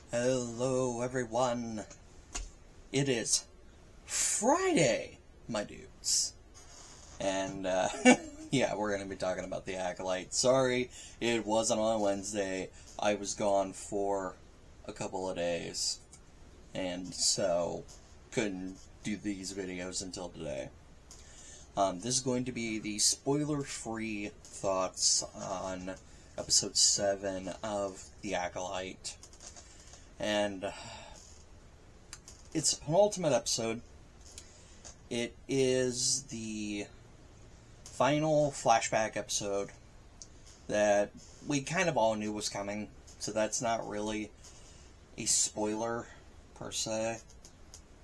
Hello everyone. It is Friday, my dudes. And yeah, we're going to be talking about the Acolyte. Sorry, it wasn't on Wednesday. I was gone for a couple of days. And so couldn't do these videos until today. This is going to be the spoiler-free thoughts on episode 7 of the Acolyte. And it's a penultimate episode. It is the final flashback episode that we kind of all knew was coming, so that's not really a spoiler per se.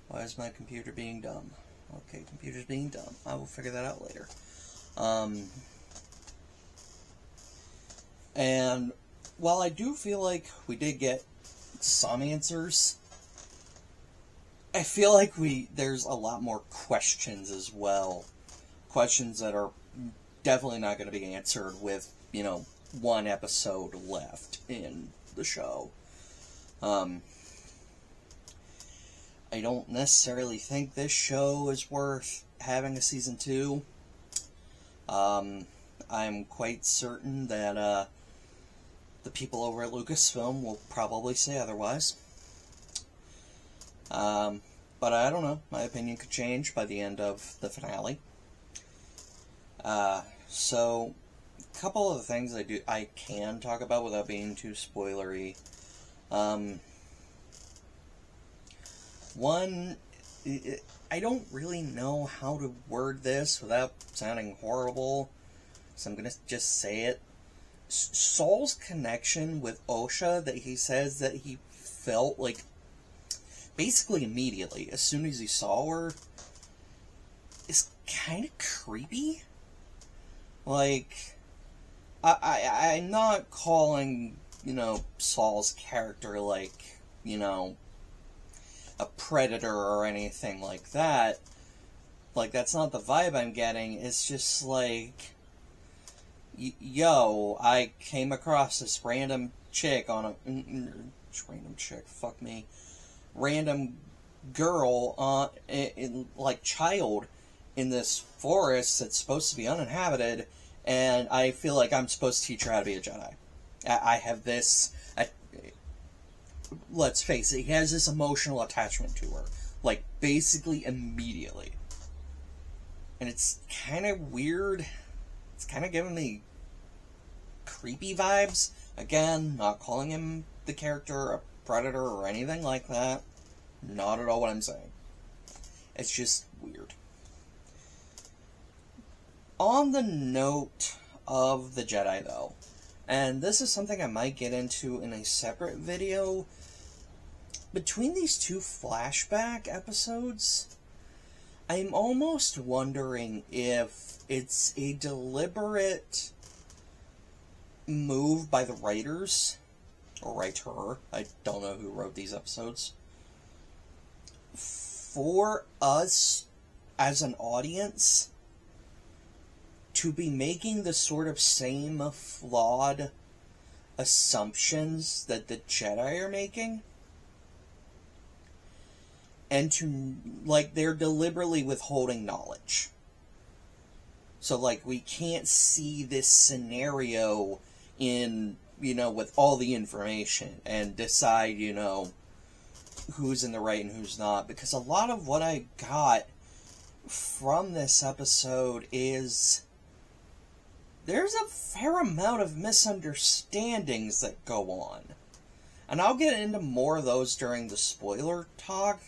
Why is my computer being dumb? Okay, computer's being dumb. I will figure that out later. And while I do feel like we did get some answers, I feel like there's a lot more questions as well. Questions that are definitely not going to be answered with, one episode left in the show. I don't necessarily think this show is worth having a season 2. I'm quite certain that the people over at Lucasfilm will probably say otherwise. But I don't know. My opinion could change by the end of the finale. So, a couple of the things I can talk about without being too spoilery. One, I don't really know how to word this without sounding horrible, so I'm going to just say it. Saul's connection with Osha that he says that he felt like basically immediately, as soon as he saw her, is kind of creepy. Like, I'm not calling, Saul's character like, a predator or anything like that. Like, that's not the vibe I'm getting. It's just like, yo, I came across this random chick random girl, child in this forest that's supposed to be uninhabited, and I feel like I'm supposed to teach her how to be a Jedi. I have this, let's face it, he has this emotional attachment to her, like, basically immediately. And it's kind of weird. It's kind of giving me creepy vibes. Again, not calling him the character a predator or anything like that. Not at all what I'm saying. It's just weird. On the note of the Jedi, though, and this is something I might get into in a separate video, between these two flashback episodes, I'm almost wondering if it's a deliberate move by the writers, or writer, I don't know who wrote these episodes, for us as an audience to be making the sort of same flawed assumptions that the Jedi are making. And to, they're deliberately withholding knowledge. So, we can't see this scenario in, with all the information and decide, who's in the right and who's not. Because a lot of what I got from this episode is there's a fair amount of misunderstandings that go on. And I'll get into more of those during the spoiler talk.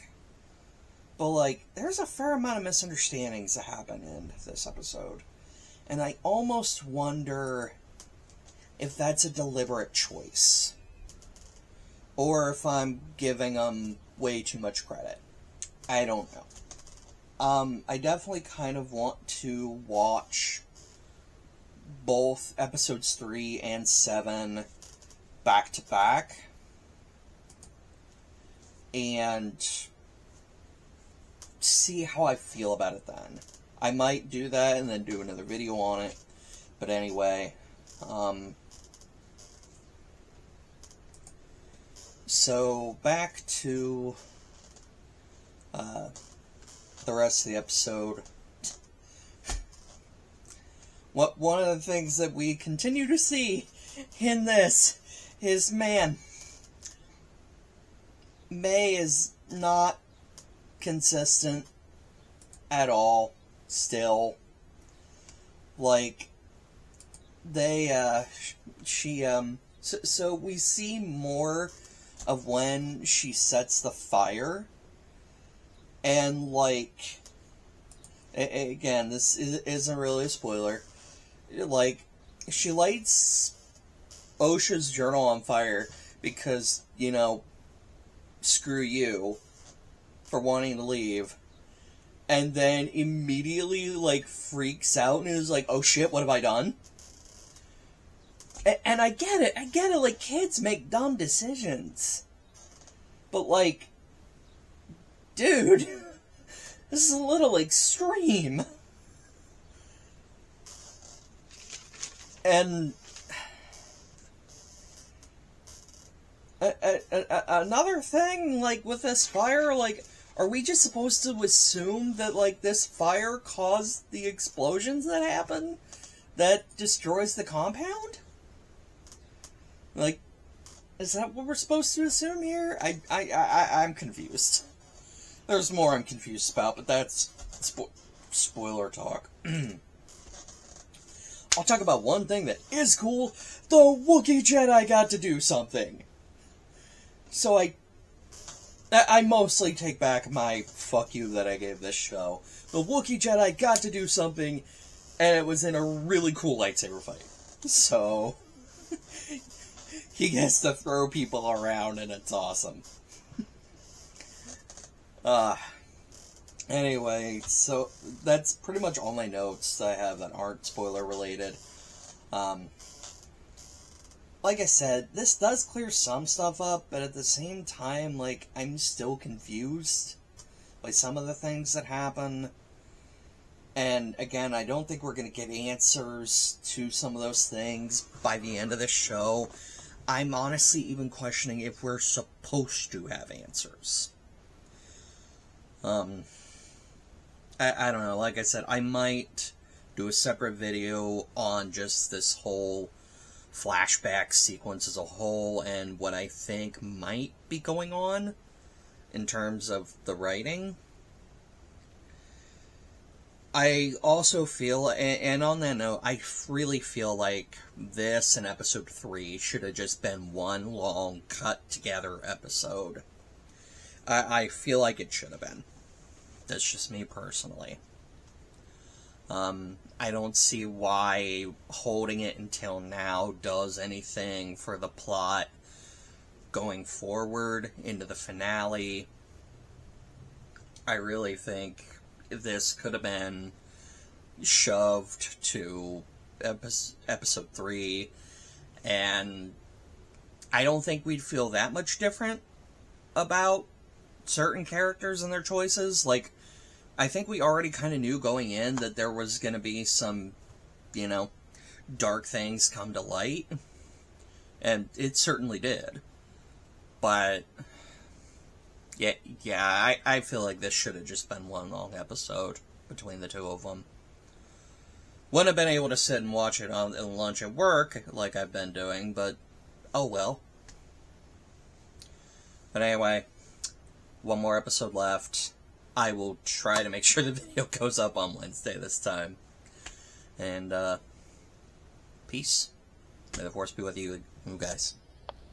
But, there's a fair amount of misunderstandings that happen in this episode. And I almost wonder if that's a deliberate choice. Or if I'm giving them way too much credit. I don't know. I definitely kind of want to watch both episodes 3 and 7 back to back. And see how I feel about it then. I might do that and then do another video on it. But anyway, So, back to the rest of the episode. One of the things that we continue to see in this is, man, May is not consistent at all, still. Like, so we see more of when she sets the fire, and, like, again, this isn't really a spoiler, like, she lights OSHA's journal on fire because, screw you for wanting to leave, and then immediately, like, freaks out and is like, oh shit, what have I done? And I get it, like, kids make dumb decisions. But, like, dude, this is a little extreme. And another thing, like, with this fire, like, are we just supposed to assume that, like, this fire caused the explosions that happen that destroys the compound? Like, is that what we're supposed to assume here? I'm confused. There's more I'm confused about, but that's spoiler talk. I'll talk about one thing that is cool. The Wookiee Jedi got to do something. So I mostly take back my fuck you that I gave this show. The Wookiee Jedi got to do something, and it was in a really cool lightsaber fight. So he gets to throw people around, and it's awesome. Anyway, so that's pretty much all my notes I have that aren't spoiler related. Like I said, this does clear some stuff up, but at the same time, like, I'm still confused by some of the things that happen. And again, I don't think we're going to get answers to some of those things by the end of the show. I'm honestly even questioning if we're supposed to have answers. I don't know, like I said, I might do a separate video on just this whole flashback sequence as a whole and what I think might be going on in terms of the writing. I also feel, and on that note, I really feel like this and episode 3 should have just been one long cut together episode. I feel like it should have been. That's just me personally. I don't see why holding it until now does anything for the plot going forward into the finale. I really think this could have been shoved to episode 3, and I don't think we'd feel that much different about certain characters and their choices. Like, I think we already kind of knew going in that there was going to be some, dark things come to light. And it certainly did. But, yeah, I feel like this should have just been one long episode between the two of them. Wouldn't have been able to sit and watch it on lunch at work like I've been doing, but oh well. But anyway, one more episode left. I will try to make sure the video goes up on Wednesday this time. And, peace. May the Force be with you guys.